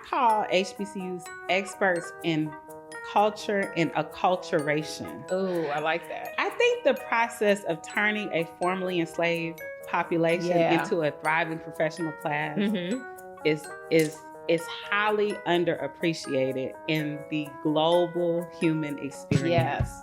call HBCUs experts in culture and acculturation. Oh, I like that. I think the process of turning a formerly enslaved population into a thriving professional class is highly underappreciated in the global human experience. Yes.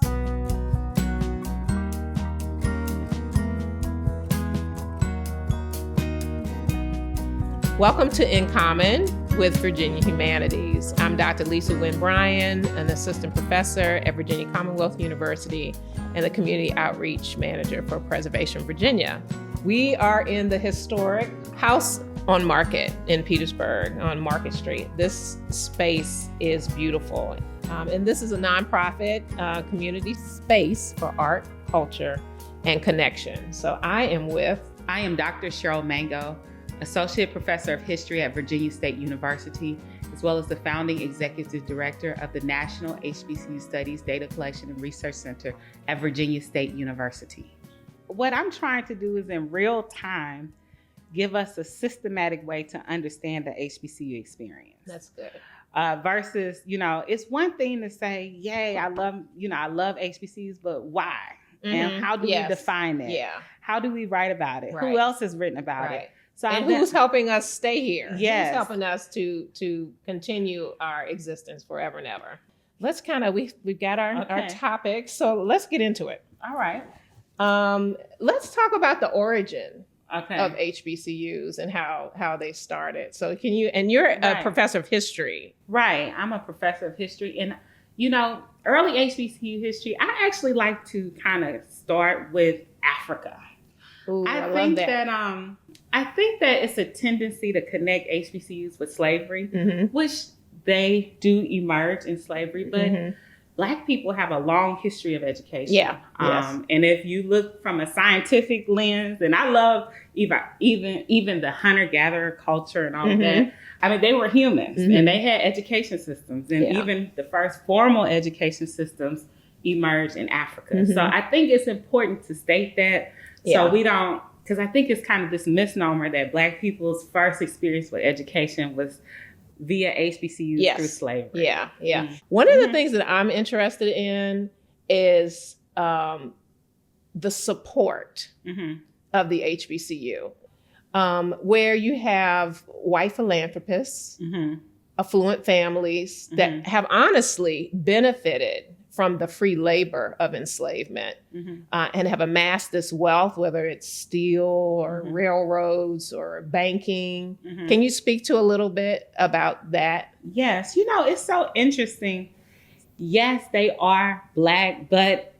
Welcome to In Common with Virginia Humanities. I'm Dr. Lisa Winn Bryan, an assistant professor at Virginia Commonwealth University and the Community Outreach Manager for Preservation Virginia. We are in the historic House on Market in Petersburg on Market Street. This space is beautiful. And this is a nonprofit community space for art, culture, and connection. So I am Dr. Cheryl Mango, Associate Professor of History at Virginia State University, as well as the founding Executive Director of the National HBCU Studies Data Collection and Research Center at Virginia State University. What I'm trying to do is in real time, give us a systematic way to understand the HBCU experience. That's good. Versus, it's one thing to say, yay, I love HBCUs, but why? And how do we define it? Yeah. How do we write about it? Who else has written about it? So who's helping us stay here? Yes. Who's helping us to continue our existence forever and ever? Let's we've got our topics, so let's get into it. All right. Let's talk about the origin of HBCUs and how they started. So you're a professor of history. Right. I'm a professor of history. And, early HBCU history, I actually like to kind of start with Africa. Ooh, I think that it's a tendency to connect HBCUs with slavery, which they do emerge in slavery, but Black people have a long history of education. Yeah. And if you look from a scientific lens, and I love even the hunter-gatherer culture and all of that. I mean, they were humans and they had education systems, and even the first formal education systems emerged in Africa. So I think it's important to state that. So we don't, because I think it's kind of this misnomer that Black people's first experience with education was via HBCUs through slavery. Yeah. One of the things that I'm interested in is the support of the HBCU, where you have white philanthropists, affluent families that have honestly benefited from the free labor of enslavement and have amassed this wealth, whether it's steel or railroads or banking. Can you speak to a little bit about that? Yes. It's so interesting. Yes, they are Black, but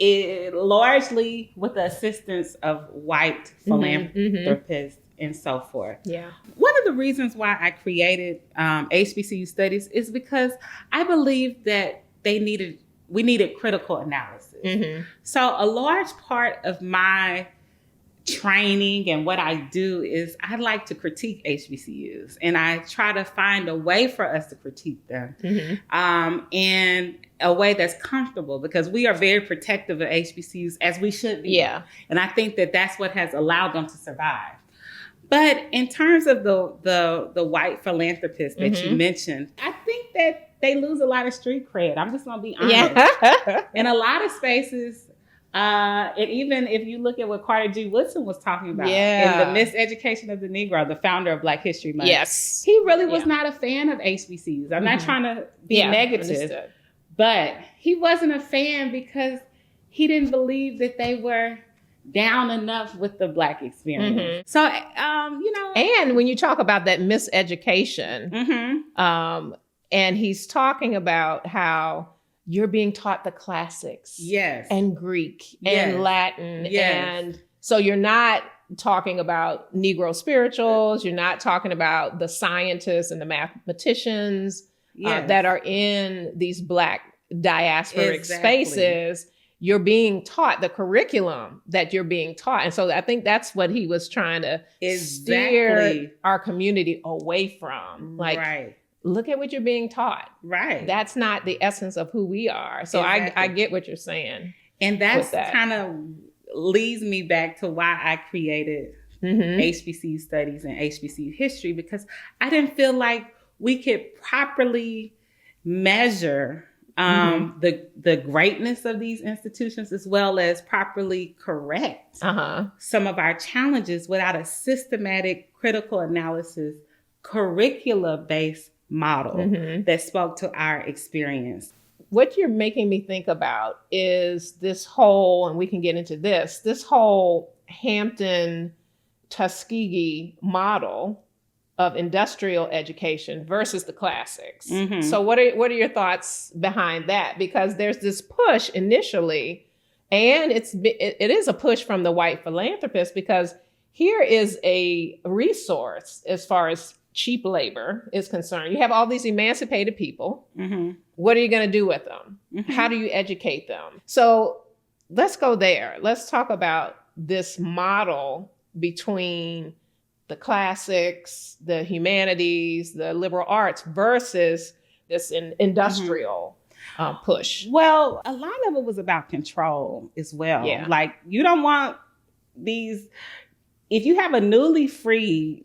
largely with the assistance of white philanthropists and so forth. Yeah. One of the reasons why I created HBCU studies is because I believe that we needed critical analysis. So a large part of my training and what I do is I like to critique HBCUs, and I try to find a way for us to critique them in a way that's comfortable, because we are very protective of HBCUs, as we should be. Yeah. And I think that that's what has allowed them to survive. But in terms of the white philanthropists that you mentioned, I think that they lose a lot of street cred. I'm just going to be honest. Yeah. In a lot of spaces, and even if you look at what Carter G. Woodson was talking about in The Miseducation of the Negro, the founder of Black History Month, he really was not a fan of HBCUs. I'm not trying to be negative, but he wasn't a fan because he didn't believe that they were down enough with the Black experience. So, and when you talk about that miseducation, and he's talking about how you're being taught the classics, and Greek and Latin, and so you're not talking about Negro spirituals, you're not talking about the scientists and the mathematicians that are in these Black diasporic spaces. You're being taught the curriculum that you're being taught. And so I think that's what he was trying to steer our community away from. Look at what you're being taught. Right. That's not the essence of who we are. So I get what you're saying. And that kind of leads me back to why I created HBCU studies and HBCU history, because I didn't feel like we could properly measure the greatness of these institutions, as well as properly correct some of our challenges without a systematic critical analysis, curricula-based model that spoke to our experience. What you're making me think about is this whole, and we can get into this whole Hampton Tuskegee model of industrial education versus the classics. So what are your thoughts behind that? Because there's this push initially, and it is a push from the white philanthropists, because here is a resource as far as cheap labor is concerned. You have all these emancipated people. What are you going to do with them? How do you educate them? So let's go there. Let's talk about this model between the classics, the humanities, the liberal arts versus this industrial push. Well, a lot of it was about control as well. Yeah. Like, you don't want these, if you have a newly freed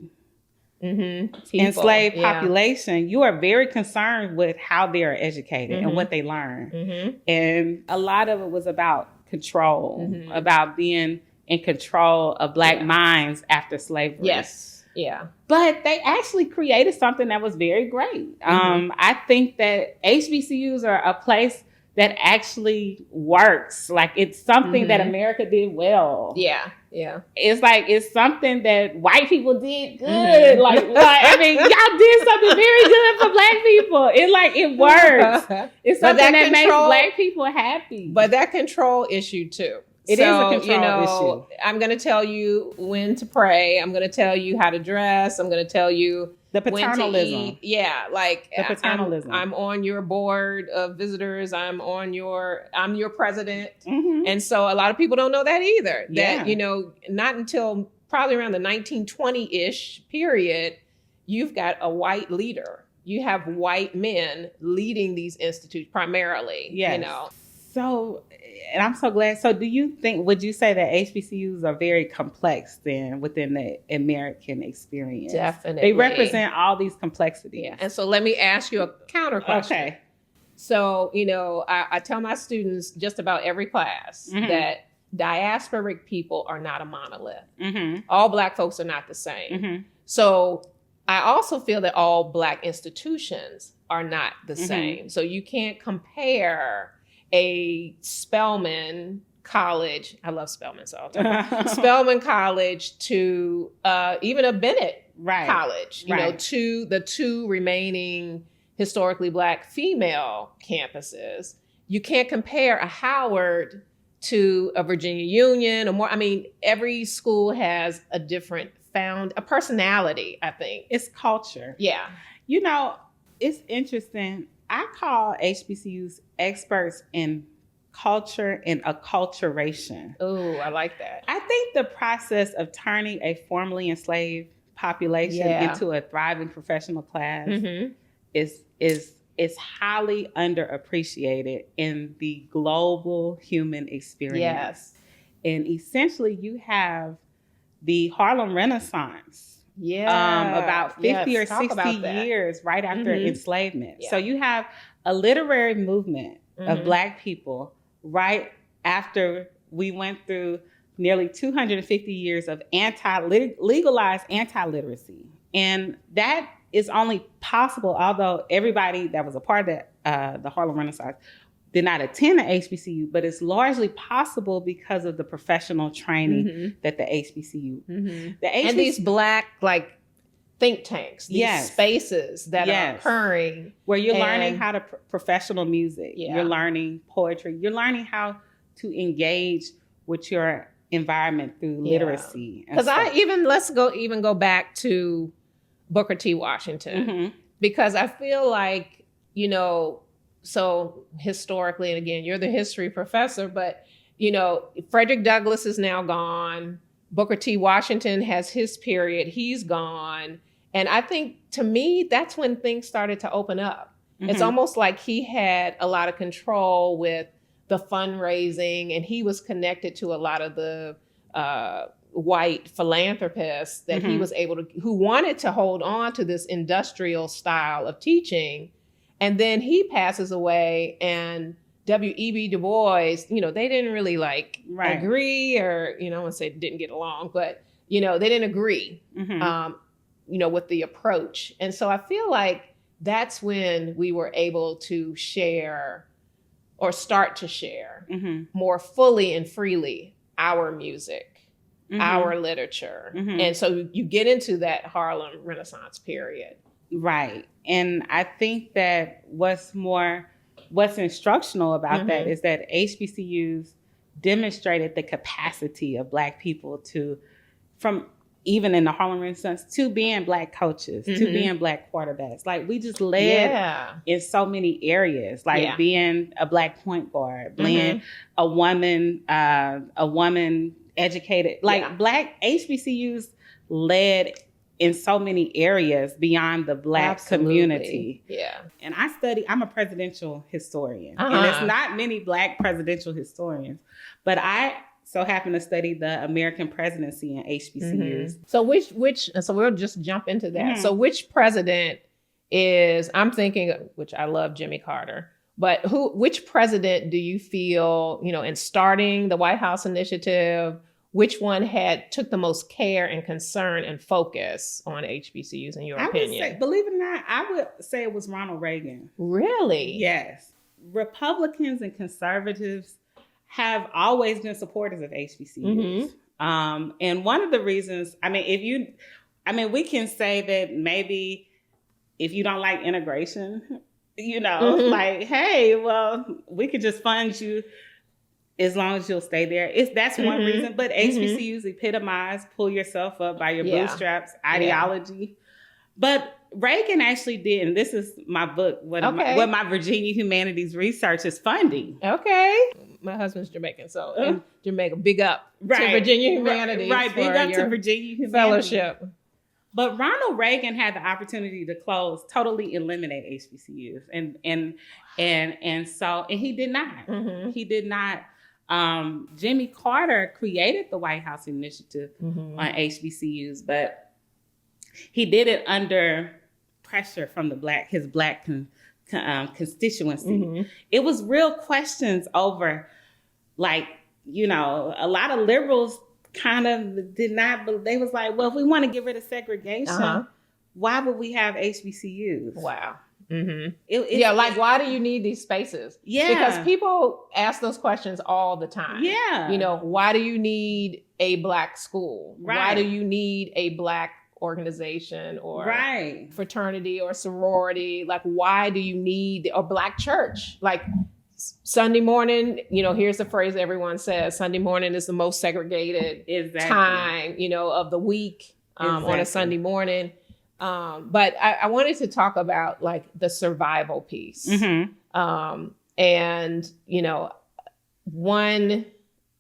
enslaved population, you are very concerned with how they are educated and what they learn. And a lot of it was about control, about being in control of Black minds after slavery. Yes. Yeah. But they actually created something that was very great. I think that HBCUs are a place that actually works. Like, it's something that America did well. Yeah. Yeah. It's something that white people did good. Like, I mean, y'all did something very good for Black people. It works. It's something that makes Black people happy. But that control issue too. It is a control issue. I'm going to tell you when to pray. I'm going to tell you how to dress. I'm going to tell you the paternalism. When to eat. Yeah, like the paternalism. I'm on your board of visitors. I'm your president. And so a lot of people don't know that either. That, not until probably around the 1920-ish period, you've got a white leader. You have white men leading these institutes primarily. Yes. So, and I'm so glad. So would you say that HBCUs are very complex then within the American experience? Definitely. They represent all these complexities. Yeah. And so let me ask you a counter question. Okay. So, I tell my students just about every class that diasporic people are not a monolith. All Black folks are not the same. So I also feel that all Black institutions are not the same. So you can't compare a Spelman College, I love Spelman, so I'll talk about Spelman College to even a Bennett College, to the two remaining historically Black female campuses. You can't compare a Howard to a Virginia Union or more. I mean, every school has a different a personality, I think. It's culture. Yeah. It's interesting. I call HBCUs experts in culture and acculturation. Oh, I like that. I think the process of turning a formerly enslaved population into a thriving professional class is highly underappreciated in the global human experience. Yes. And essentially, you have the Harlem Renaissance. About 50 or 60 years right after enslavement. Yeah. So you have a literary movement of Black people right after we went through nearly 250 years of legalized anti-literacy. And that is only possible, although everybody that was a part of the Harlem Renaissance did not attend the HBCU, but it's largely possible because of the professional training that the HBCU. And these Black, think tanks, these spaces that are occurring. Where you're learning how to professional music. Yeah. You're learning poetry. You're learning how to engage with your environment through literacy. Because let's go back to Booker T. Washington. Because I feel like, so historically, and again, you're the history professor, but, Frederick Douglass is now gone. Booker T. Washington has his period. He's gone. And I think, to me, that's when things started to open up. It's almost like he had a lot of control with the fundraising, and he was connected to a lot of the white philanthropist that he was able to, who wanted to hold on to this industrial style of teaching. And then he passes away, and W.E.B. Du Bois, they didn't really agree, or, I wouldn't say didn't get along, but, they didn't agree, with the approach. And so I feel like that's when we were able to share, or start to share more fully and freely, our music, our literature. And so you get into that Harlem Renaissance period. Right. And I think that what's instructional about that is that HBCUs demonstrated the capacity of Black people from even in the Harlem Renaissance, to being Black coaches, to being Black quarterbacks. Like, we just led in so many areas, like being a Black point guard, being a woman educated, Black HBCUs led in so many areas beyond the Black community. Yeah. And I'm a presidential historian. And it's not many Black presidential historians, but I so happen to study the American presidency in HBCUs. So we'll just jump into that. So which president I'm thinking, which I love Jimmy Carter, but which president do you feel, in starting the White House Initiative, which one took the most care and concern and focus on HBCUs in your opinion? Believe it or not, I would say it was Ronald Reagan. Really? Yes. Republicans and conservatives have always been supporters of HBCUs. And one of the reasons, we can say that maybe if you don't like integration, hey, well, we could just fund you as long as you'll stay there. That's one reason. But HBCUs epitomize pull yourself up by your bootstraps ideology. But Reagan actually did, and this is my book, what my Virginia Humanities research is funding. Okay. My husband's Jamaican, so in Jamaica, big up to Virginia Humanities. Right, big up to Virginia Humanities. Fellowship. But Ronald Reagan had the opportunity to totally eliminate HBCUs. And he did not. He did not. Jimmy Carter created the White House Initiative on HBCUs, but he did it under pressure from his Black constituency. It was real questions over, a lot of liberals kind of did not, but they was like, well, if we want to get rid of segregation, why would we have HBCUs? Wow. Why do you need these spaces? Yeah. Because people ask those questions all the time. Yeah. Why do you need a Black school? Right. Why do you need a Black organization or fraternity or sorority? Why do you need a Black church? Sunday morning, here's the phrase everyone says, Sunday morning is the most segregated time, of the week on a Sunday morning. But I wanted to talk about the survival piece. And, one,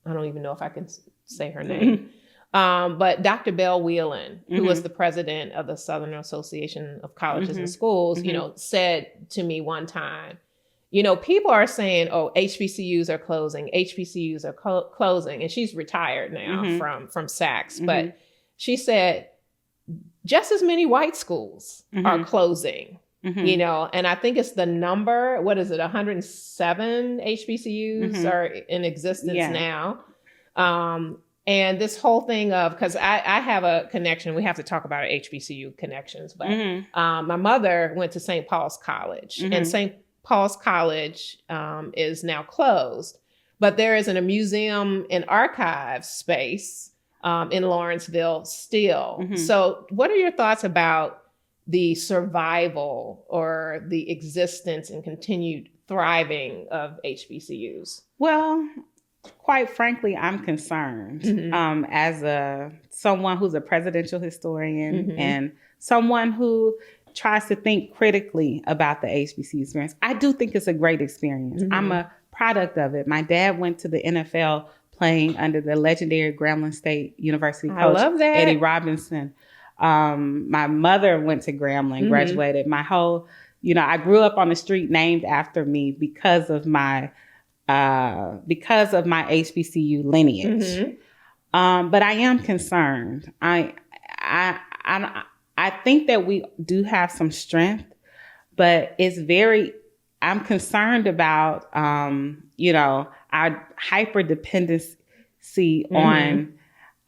I don't even know if I can say her name, but Dr. Belle Whelan, who was the president of the Southern Association of Colleges and Schools, said to me one time, people are saying, oh, HBCUs are closing, HBCUs are closing. And she's retired now from Sachs. But she said, just as many white schools are closing, and I think it's the number, 107 HBCUs are in existence now. And this whole thing of, because I have a connection, we have to talk about HBCU connections, but my mother went to St. Paul's College, and St. Paul's College is now closed, but there is a museum and archive space in Lawrenceville still. So what are your thoughts about the survival or the existence and continued thriving of HBCUs? Well, quite frankly, I'm concerned as someone who's a presidential historian and someone who tries to think critically about the HBCU experience. I do think it's a great experience. I'm a product of it. My dad went to the NFL playing under the legendary Grambling State University coach, Eddie Robinson. My mother went to Grambling, graduated. My whole, I grew up on a street named after me because of my HBCU lineage. But I am concerned. I think that we do have some strength, but I'm concerned about, our hyper dependency on,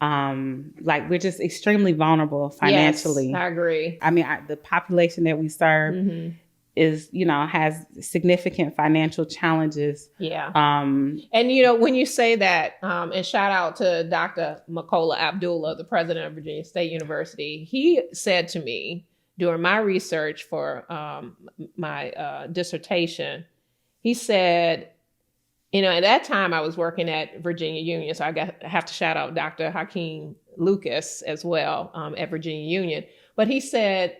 we're just extremely vulnerable financially. Yes, I agree. I mean, the population that we serve is, has significant financial challenges. Yeah. And, when you say that, and shout out to Dr. Makola Abdullah, the president of Virginia State University, he said to me during my research for my dissertation, he said, at that time I was working at Virginia Union, so I have to shout out Dr. Hakeem Lucas as well at Virginia Union. But he said,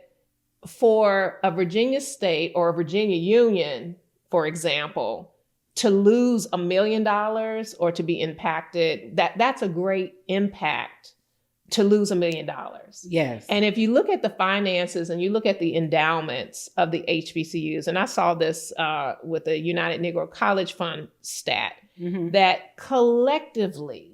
for a Virginia State or a Virginia Union, for example, to lose $1 million or to be impacted, that's a great impact to lose $1 million. Yes. And if you look at the finances and you look at the endowments of the HBCUs, and I saw this with the United Negro College Fund stat, that collectively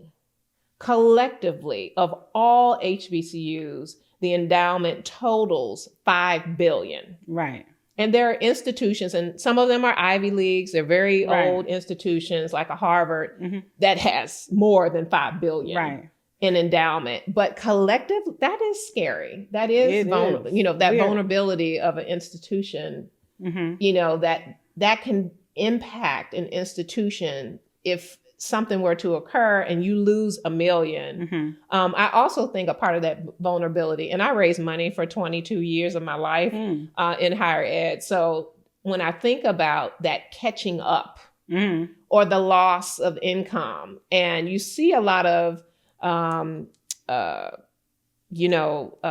of all HBCUs, the endowment totals $5 billion. Right. And there are institutions, and some of them are Ivy Leagues. They're very old institutions like a Harvard that has more than $5 billion in endowment. But collective, that is scary. That is vulnerable. Vulnerability of an institution, that can impact an institution if something were to occur and you lose $1 million. I also think a part of that vulnerability, and I raised money for 22 years of my life in higher ed. So when I think about that catching up or the loss of income, and you see a lot of,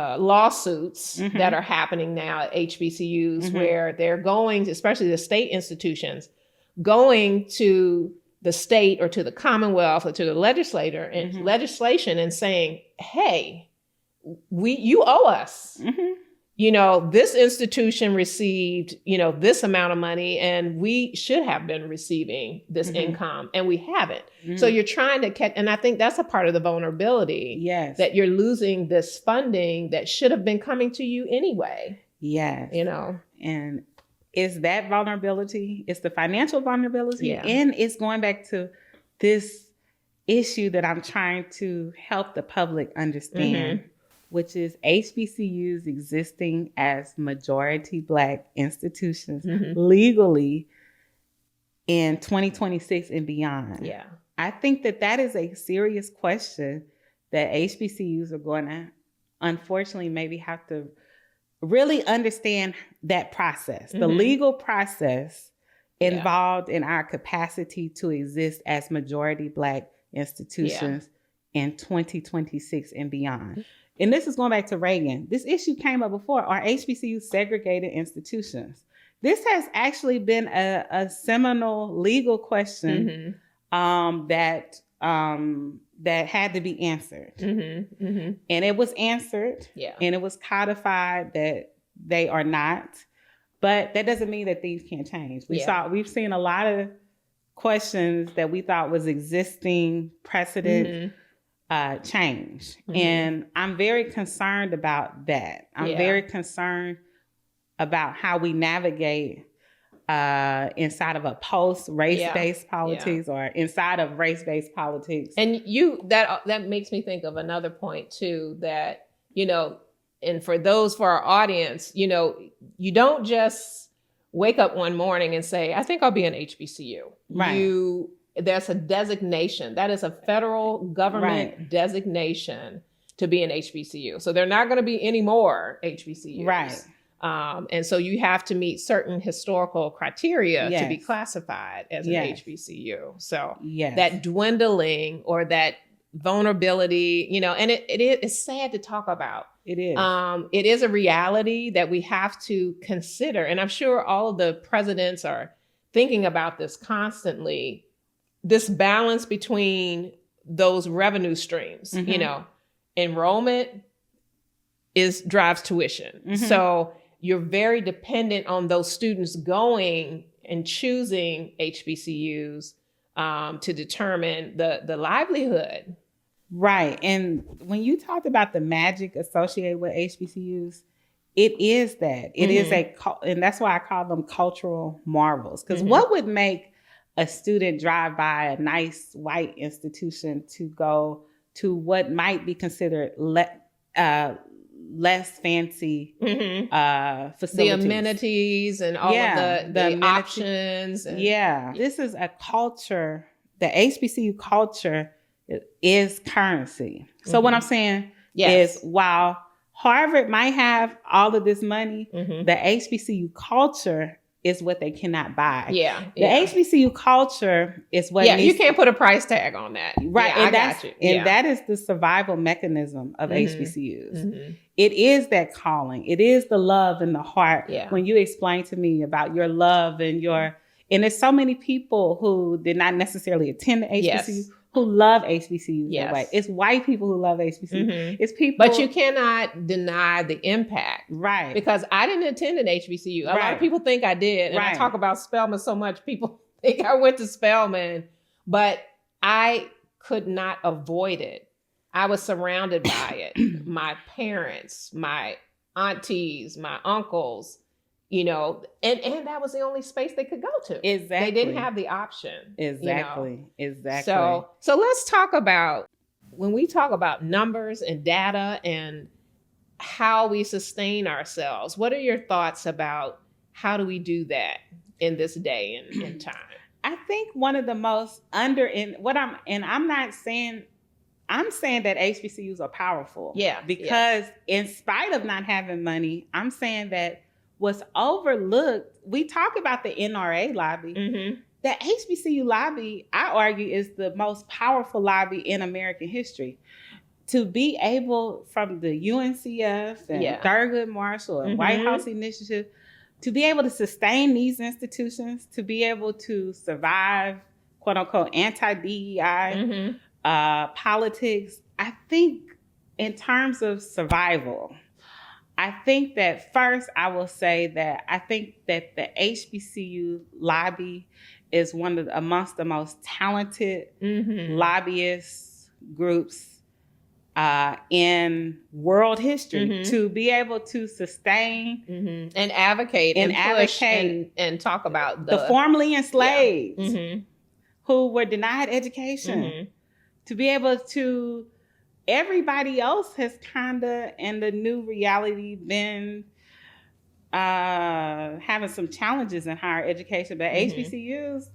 lawsuits that are happening now at HBCUs where they're going, especially the state institutions, going to the state or to the Commonwealth or to the legislator and legislation and saying, hey, you owe us. This institution received, this amount of money and we should have been receiving this income and we haven't. So you're trying to catch, and I think that's a part of the vulnerability. Yes. That you're losing this funding that should have been coming to you anyway. Yes. And it's that vulnerability, it's the financial vulnerability, and it's going back to this issue that I'm trying to help the public understand, which is HBCUs existing as majority Black institutions legally in 2026 and beyond. Yeah. I think that is a serious question that HBCUs are going to, unfortunately, maybe have to really understand that process, the legal process involved in our capacity to exist as majority Black institutions in 2026 and beyond. And this is going back to Reagan. This issue came up before. Are HBCUs segregated institutions? This has actually been a seminal legal question that had to be answered. And it was answered. Yeah. And it was codified that they are not. But that doesn't mean that things can't change. We've seen a lot of questions that we thought was existing precedent change. And I'm very concerned about that. I'm very concerned about how we navigate inside of a post-race-based politics or inside of race-based politics. And that makes me think of another point too, that, and for our audience, you don't just wake up one morning and say, I think I'll be an HBCU. Right. There's a designation. That is a federal government designation to be an HBCU. So there are not going to be any more HBCUs. Right. And so you have to meet certain historical criteria to be classified as an HBCU. So that dwindling or that vulnerability, and it's sad to talk about. It is. It is a reality that we have to consider. And I'm sure all of the presidents are thinking about this constantly, this balance between those revenue streams. Enrollment drives tuition. So you're very dependent on those students going and choosing HBCUs to determine the livelihood Right. And when you talked about the magic associated with HBCUs, it is that. It is and that's why I call them cultural marvels. Because what would make a student drive by a nice white institution to go to what might be considered less fancy facilities? The amenities and all of the options. This is a culture. The HBCU culture is currency. So what I'm saying is, while Harvard might have all of this money, the HBCU culture is what they cannot buy. The HBCU culture is what you can't put a price tag on that. Right. And that is the survival mechanism of HBCUs. It is that calling. It is the love in the heart. When you explain to me about your love and there's so many people who did not necessarily attend the HBCU who love HBCUs that way. It's white people who love HBCUs. It's people. But you cannot deny the impact. Right. Because I didn't attend an HBCU. A lot of people think I did. And I talk about Spelman so much. People think I went to Spelman. But I could not avoid it. I was surrounded by it. My parents, my aunties, my uncles, and that was the only space they could go to. Exactly. They didn't have the option. Exactly. So let's talk about, when we talk about numbers and data and how we sustain ourselves, what are your thoughts about how do we do that in this day and time? I think one of the most I'm saying that HBCUs are powerful. Because in spite of not having money, I'm saying that what's overlooked, we talk about the NRA lobby. The HBCU lobby, I argue, is the most powerful lobby in American history. To be able, from the UNCF and Thurgood Marshall and White House Initiative, to be able to sustain these institutions, to be able to survive, quote unquote, anti-DEI politics, I think in terms of survival, I think that first I will say that I think that the HBCU lobby is amongst the most talented lobbyist groups in world history, to be able to sustain and advocate and push and talk about the formerly enslaved who were denied education, to be able to. Everybody else has kind of, in the new reality, been having some challenges in higher education, but HBCUs,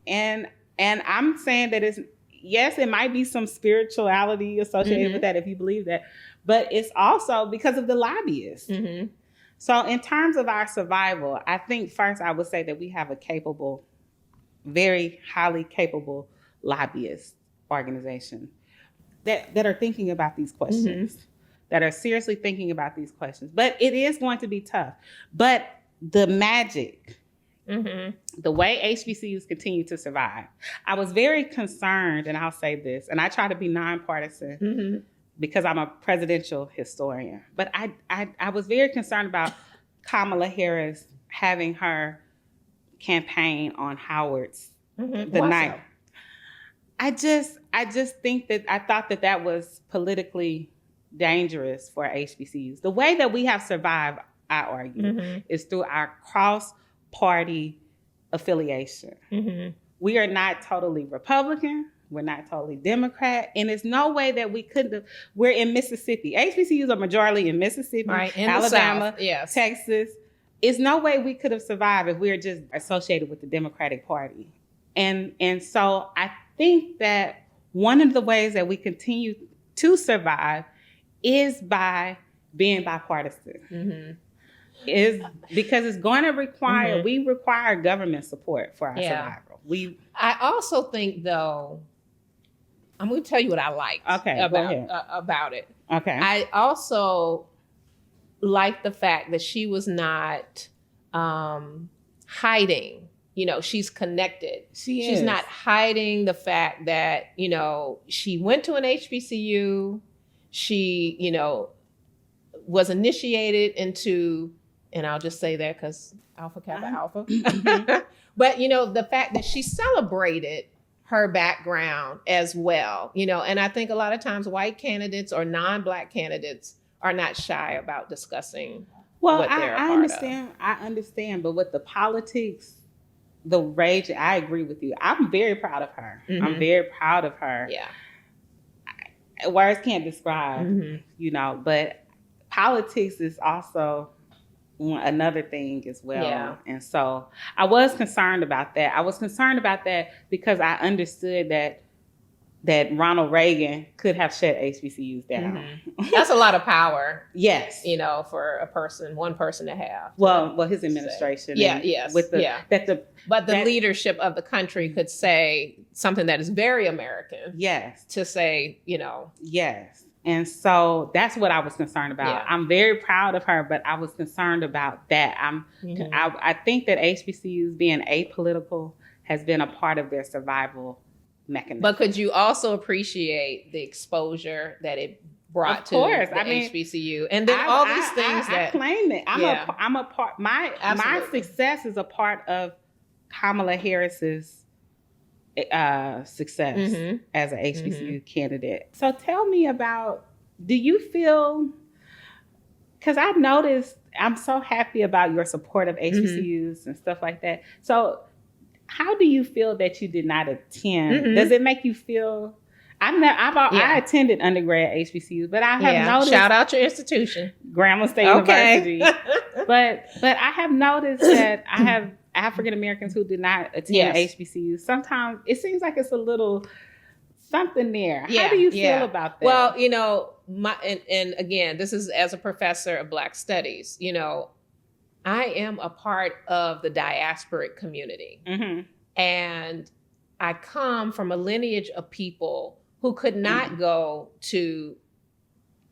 and I'm saying that it might be some spirituality associated with that if you believe that, but it's also because of the lobbyists. So in terms of our survival, I think first I would say that we have a capable, very highly capable lobbyist organization that are thinking about these questions, that are seriously thinking about these questions. But it is going to be tough. But the magic, the way HBCUs continue to survive, I was very concerned, and I'll say this, and I try to be nonpartisan because I'm a presidential historian, but I was very concerned about Kamala Harris having her campaign on Howard's the night. So? I just think that I thought that was politically dangerous for HBCUs. The way that we have survived, I argue, is through our cross-party affiliation. We are not totally Republican. We're not totally Democrat. And there's no way that we couldn't have. We're in Mississippi. HBCUs are majority in Mississippi, in Alabama, Texas. It's no way we could have survived if we were just associated with the Democratic Party. And so I think that one of the ways that we continue to survive is by being bipartisan. Is because it's going to require, we require government support for our survival. I also think, though, I'm going to tell you what I liked about it. Okay. I also like the fact that she was not hiding. She's connected. She's not hiding the fact that, she went to an HBCU. She, was initiated into, and I'll just say that because Alpha Kappa Alpha. But, the fact that she celebrated her background as well, and I think a lot of times white candidates or non-Black candidates are not shy about discussing what they're a part of. I understand, but with the politics, the rage, I agree with you. I'm very proud of her. Mm-hmm. I'm very proud of her. Yeah. Words can't describe, but politics is also another thing as well. Yeah. And so I was concerned about that. I was concerned about that because I understood that Ronald Reagan could have shut HBCUs down. Mm-hmm. That's a lot of power. Yes. For one person to have. Well, his administration. Yeah, yes. But the leadership of the country could say something that is very American. Yes. To say, Yes. And so that's what I was concerned about. Yeah. I'm very proud of her, but I was concerned about that. I think that HBCUs being apolitical has been a part of their survival mechanism. But could you also appreciate the exposure that it brought to the HBCU? And then all these things I claim it. I'm a part. My success is a part of Kamala Harris's success as an HBCU candidate. So tell me about, do you feel, because I noticed, I'm so happy about your support of HBCUs and stuff like that. So how do you feel that you did not attend? Does it make you feel, I attended undergrad HBCUs, but I have noticed. Shout out your institution. Grambling State University. But I have noticed that I have African Americans who did not attend HBCUs. Sometimes it seems like it's a little something there. How do you feel about that? Well, and again, this is as a professor of Black Studies, I am a part of the diasporic community. And I come from a lineage of people who could not go to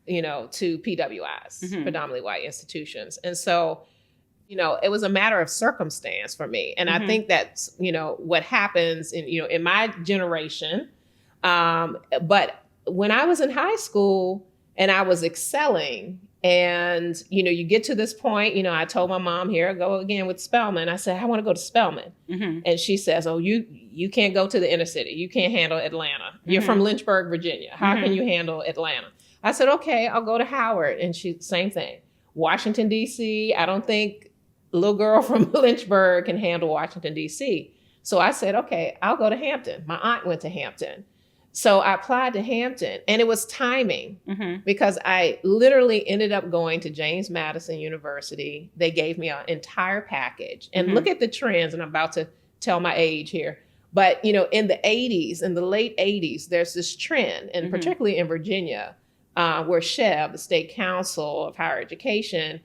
PWIs, predominantly white institutions. And so, it was a matter of circumstance for me. And I think that's, what happens in my generation. But when I was in high school and I was excelling and, you get to this point, I told my mom, here I go again with Spelman. I said, I want to go to Spelman. And she says, oh, you can't go to the inner city. You can't handle Atlanta. You're from Lynchburg, Virginia. How can you handle Atlanta? I said, okay, I'll go to Howard. And same thing. Washington, D.C. I don't think a little girl from Lynchburg can handle Washington, D.C. So I said, okay, I'll go to Hampton. My aunt went to Hampton. So I applied to Hampton, and it was timing because I literally ended up going to James Madison University. They gave me an entire package. And look at the trends, and I'm about to tell my age here. But, in the 80s, in the late 80s, there's this trend, and particularly in Virginia, where SHEB, the State Council of Higher Education,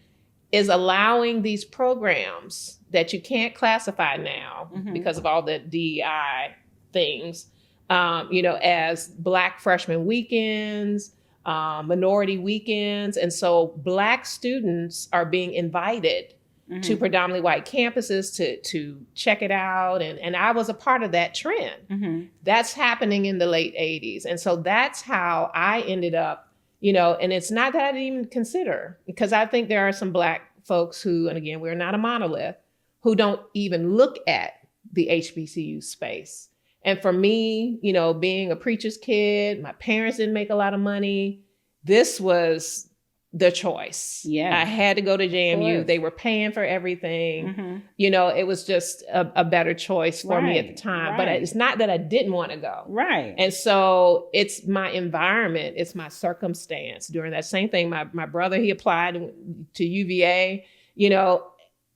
is allowing these programs that you can't classify now because of all the DEI things, as Black freshman weekends, minority weekends. And so Black students are being invited to predominantly white campuses to check it out. And I was a part of that trend. That's happening in the late 80s. And so that's how I ended up, and it's not that I didn't even consider, because I think there are some Black folks who, and again, we're not a monolith, who don't even look at the HBCU space. And for me, being a preacher's kid, my parents didn't make a lot of money. This was the choice. Yeah, I had to go to JMU. They were paying for everything. It was just a better choice for me at the time. But it's not that I didn't want to go. Right. And so it's my environment. It's my circumstance. During that same thing, my brother, he applied to UVA,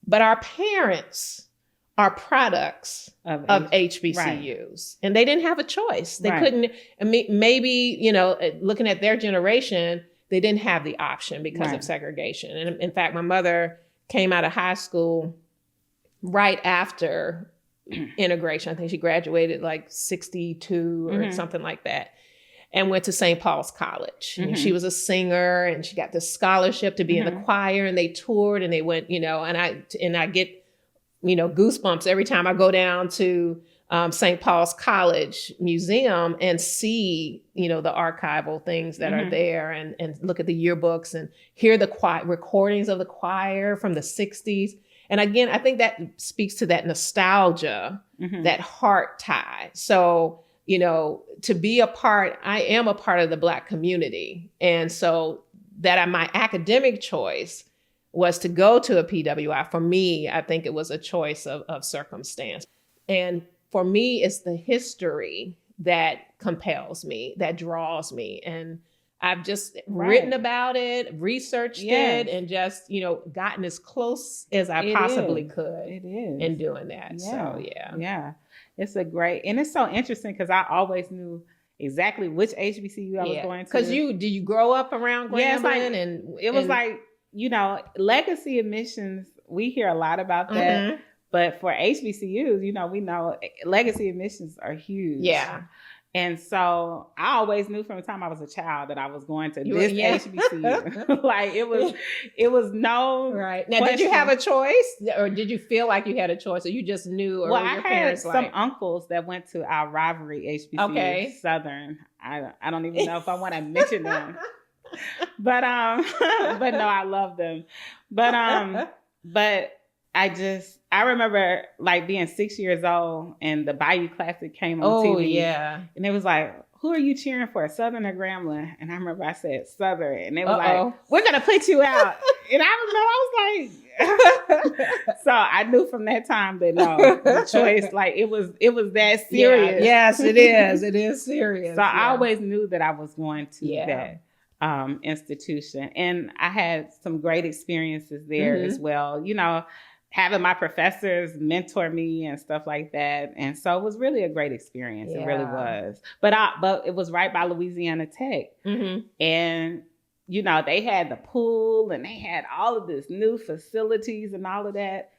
but our parents are products of HBCUs. Right. And they didn't have a choice. They couldn't, maybe, looking at their generation, they didn't have the option because of segregation. And in fact, my mother came out of high school right after integration. I think she graduated like 62 or something like that, and went to St. Paul's College. And she was a singer, and she got this scholarship to be in the choir, and they toured, and they went, and I get, goosebumps every time I go down to St. Paul's College Museum and see, the archival things that are there, and look at the yearbooks and hear the recordings of the choir from the 60s. And again, I think that speaks to that nostalgia, that heart tie. So to be a part, I am a part of the Black community. And so my academic choice was to go to a PWI. For me, I think it was a choice of circumstance. And for me, it's the history that compels me, that draws me. And I've just written about it, researched it, and just, gotten as close as I possibly could in doing that. Yeah. So, Yeah. It's and it's so interesting because I always knew exactly which HBCU I was going to. Because did you grow up around Grambling? And it was legacy admissions, we hear a lot about that. But for HBCUs, we know legacy admissions are huge. Yeah. And so I always knew from the time I was a child that I was going to this HBCU. it was no right. Now, question. Did you have a choice, or did you feel like you had a choice, or you just knew? Or I had some uncles that went to our rivalry HBCU, Southern. I don't even know if I want to mention them, but no, I love them. But I remember being 6 years old and the Bayou Classic came on TV. Oh, yeah. And it was like, who are you cheering for, Southern or Grambling? And I remember I said Southern. And they was like, we're going to put you out. And I was so I knew from that time that the choice, it was that serious. Yeah. Yes, it is. It is serious. So I always knew that I was going to that institution. And I had some great experiences there as well. Having my professors mentor me and stuff like that. And so it was really a great experience. Yeah. It really was. But it was right by Louisiana Tech. And, they had the pool and they had all of this new facilities and all of that.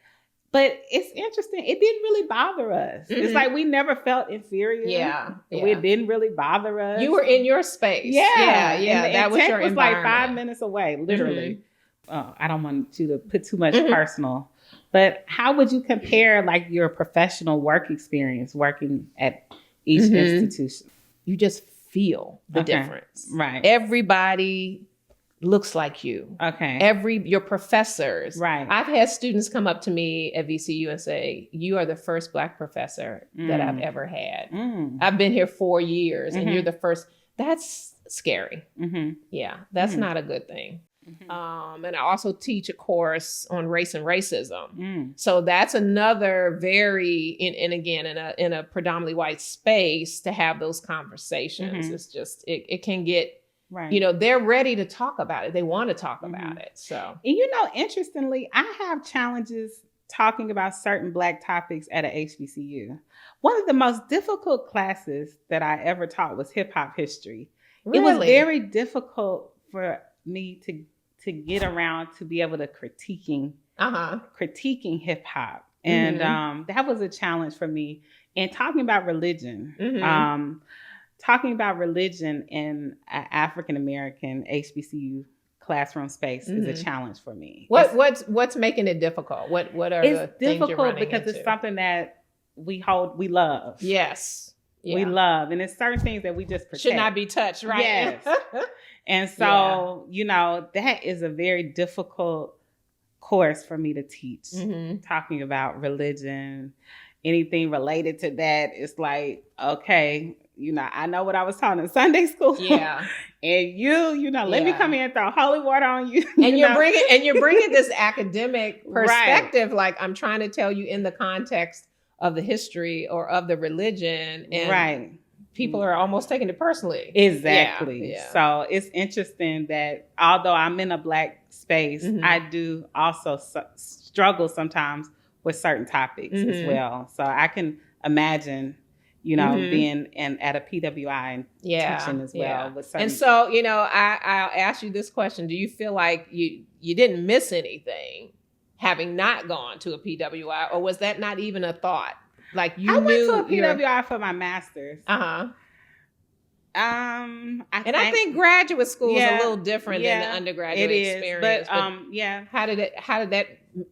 But it's interesting. It didn't really bother us. It's like we never felt inferior. Yeah. It didn't really bother us. You were in your space. Yeah. And that was your environment. 5 minutes away, literally. I don't want you to put too much personal. But how would you compare your professional work experience working at each institution? You just feel the difference. Right. Everybody looks like you. Okay. Your professors. Right. I've had students come up to me at VCU and say, you are the first Black professor that I've ever had. I've been here 4 years and you're the first. That's scary. Yeah. That's not a good thing. And I also teach a course on race and racism. So that's another in a predominantly white space to have those conversations. It's just, it can get, they're ready to talk about it. They want to talk about it. So, and interestingly, I have challenges talking about certain Black topics at a HBCU. One of the most difficult classes that I ever taught was hip hop history. Really? It was very difficult for me to get around to be able to critiquing hip hop. And that was a challenge for me. And talking about religion, in an African-American HBCU classroom space is a challenge for me. What's making it difficult? What are the things you're running into? It's difficult because it's something that we love. Yes. Yeah. We love. And it's certain things that we just protect. Should not be touched, right? Yes. And so, that is a very difficult course for me to teach. Talking about religion, anything related to that, it's like, okay, I know what I was taught in Sunday school. Yeah. And let me come here and throw holy water on you. And you're bringing this academic perspective. Right. Like I'm trying to tell you in the context of the history or of the religion. And people are almost taking it personally. Exactly. Yeah. So it's interesting that although I'm in a Black space, I do also struggle sometimes with certain topics as well. So I can imagine, being at a PWI and teaching as well. With certain... And so, I'll ask you this question. Do you feel like you didn't miss anything having not gone to a PWI, or was that not even a thought? Like I went to a PWI for my master's. I think graduate school is a little different than the undergraduate experience. But how did that?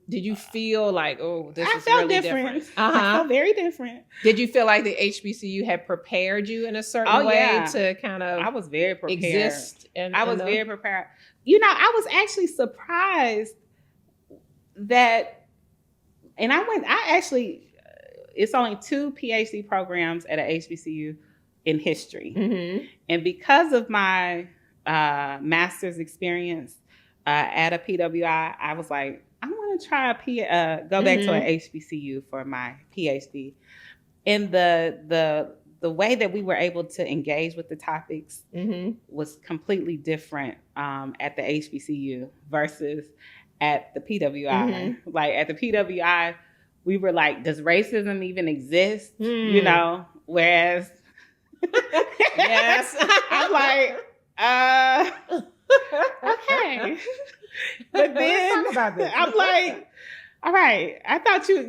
Did you feel like, this is felt really different? I felt very different. Did you feel like the HBCU had prepared you in a certain way to kind of? I was very prepared. Exist, I was very prepared. I was actually surprised that, and it's only 2 PhD programs at a HBCU, in history. And because of my master's experience at a PWI, I was like, I want to try go back to an HBCU for my PhD. And the way that we were able to engage with the topics was completely different at the HBCU versus at the PWI. Like at the PWI, we were like, does racism even exist? You know, whereas yes, I'm like, okay. But then I'm like, all right, I thought but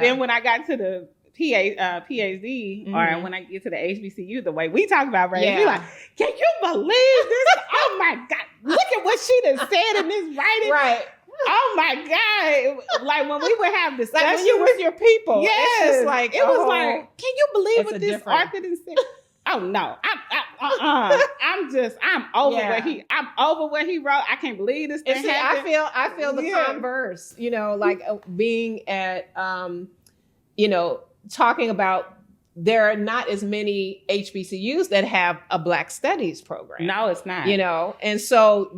then when I got to the PhD or when I get to the HBCU, the way we talk about race, we're like, can you believe this? Oh my God, look at what she done said in this writing. Right. Oh my God. Like when we would have discussions. Like when you're with your people. Yes. It's just like, it was like, can you believe what this author done said? Oh no, I'm over what he wrote. I can't believe this thing happened. I feel the converse, like being at, talking about there are not as many HBCUs that have a Black Studies program. No, it's not. And so,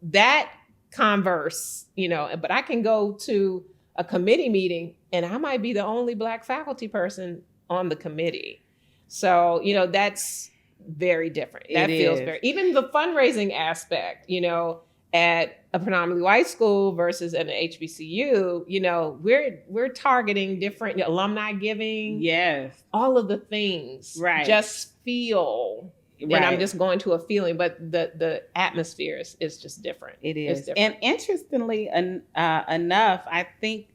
that converse, but I can go to a committee meeting and I might be the only Black faculty person on the committee. So, that's very different. That feels very, even the fundraising aspect, at a predominantly white school versus an HBCU, we're targeting different alumni giving. Yes. All of the things. Right. Just feel. Right. And I'm just going to a feeling, but the atmosphere is just different. It is. And interestingly enough, I think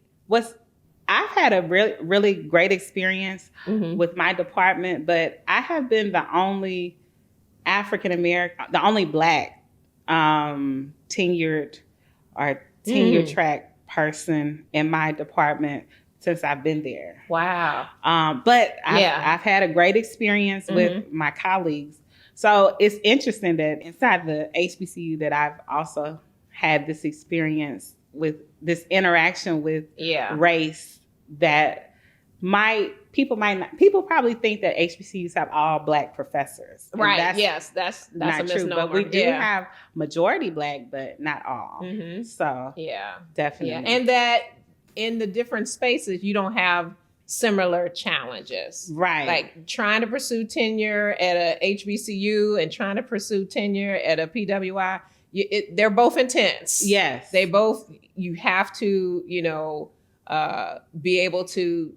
I've had a really, really great experience with my department, but I have been the only the only Black tenured track person in my department since I've been there. Wow. But I've had a great experience with my colleagues. So it's interesting that inside the HBCU that I've also had this experience with this interaction with race that people probably think that HBCUs have all Black professors. Right. That's not a true. misnomer. But we do have majority Black, but not all. So definitely. Yeah. And that in the different spaces, you don't have similar challenges. Right. Like trying to pursue tenure at a HBCU and trying to pursue tenure at a PWI. They're both intense. Yes. You have to, be able to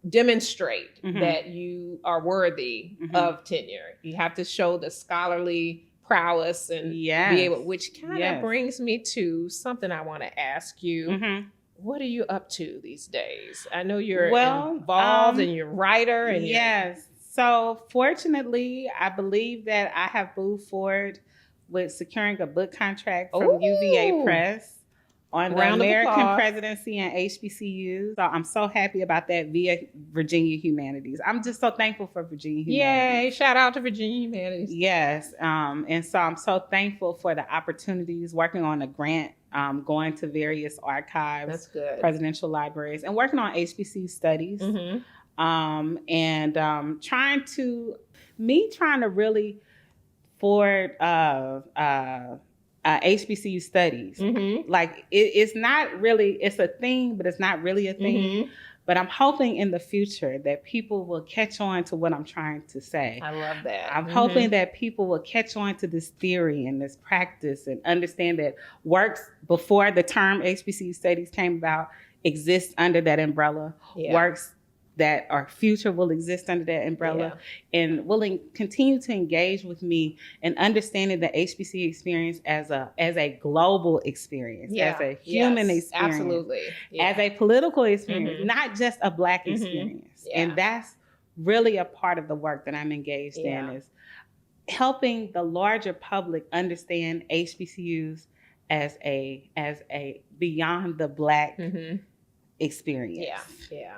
demonstrate that you are worthy of tenure. You have to show the scholarly prowess and be able, which kind of brings me to something I want to ask you. What are you up to these days? I know you're involved and you're a writer. And So fortunately, I believe that I have moved forward with securing a book contract from UVA Press on the American Presidency and HBCUs. So I'm so happy about that via Virginia Humanities. I'm just so thankful for Virginia Humanities. Yay, shout out to Virginia Humanities. Yes. And so I'm so thankful for the opportunities working on a grant, going to various archives, that's good, presidential libraries, and working on HBCU studies. And trying to really forward HBCU studies. Like it's not really, it's a thing, but it's not really a thing. But I'm hoping in the future that people will catch on to what I'm trying to say. I love that. I'm hoping that people will catch on to this theory and this practice and understand that works before the term HBCU studies came about exists under that umbrella. Works that our future will exist under that umbrella and will continue to engage with me in understanding the HBCU experience as a global experience, as a human experience, absolutely, as a political experience, not just a Black experience. And that's really a part of the work that I'm engaged in, is helping the larger public understand HBCUs as a beyond the Black experience.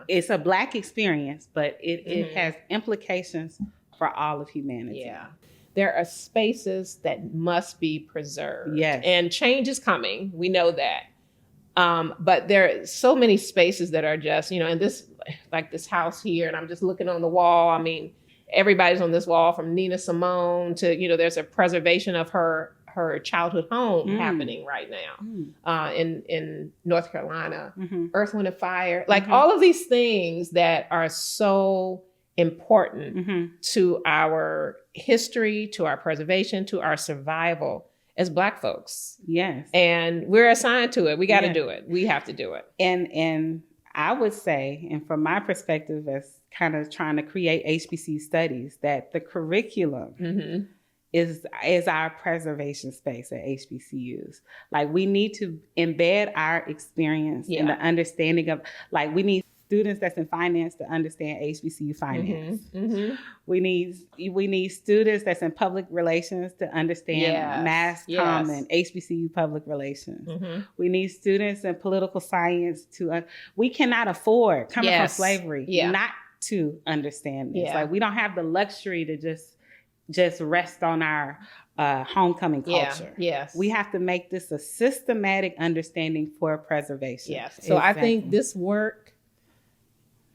It's a Black experience, but it has implications for all of humanity. There are spaces that must be preserved. And change is coming. We know that. But there are so many spaces that are just, in this, like this house here, and I'm just looking on the wall. I mean, everybody's on this wall, from Nina Simone to, there's a preservation of her childhood home happening right now in North Carolina. Earth, Wind, and Fire. Like all of these things that are so important to our history, to our preservation, to our survival as Black folks. Yes. And we're assigned to it. We got to do it. We have to do it. And I would say, and from my perspective as kind of trying to create HBCU studies, that the curriculum is our preservation space at HBCUs. Like, we need to embed our experience in the understanding of, like, we need students that's in finance to understand HBCU finance. We need students that's in public relations to understand mass comm and HBCU public relations. We need students in political science to, we cannot afford, coming from slavery, not to understand this. Like, we don't have the luxury to just rest on our homecoming culture. We have to make this a systematic understanding for preservation. So I think this work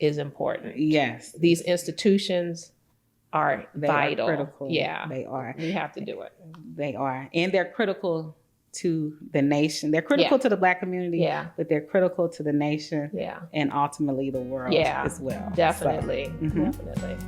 is important. These institutions are vital. Critical. They are. We have to do it. They are. And they're critical to the nation. They're critical to the Black community, but they're critical to the nation and ultimately the world as well. Definitely. Definitely.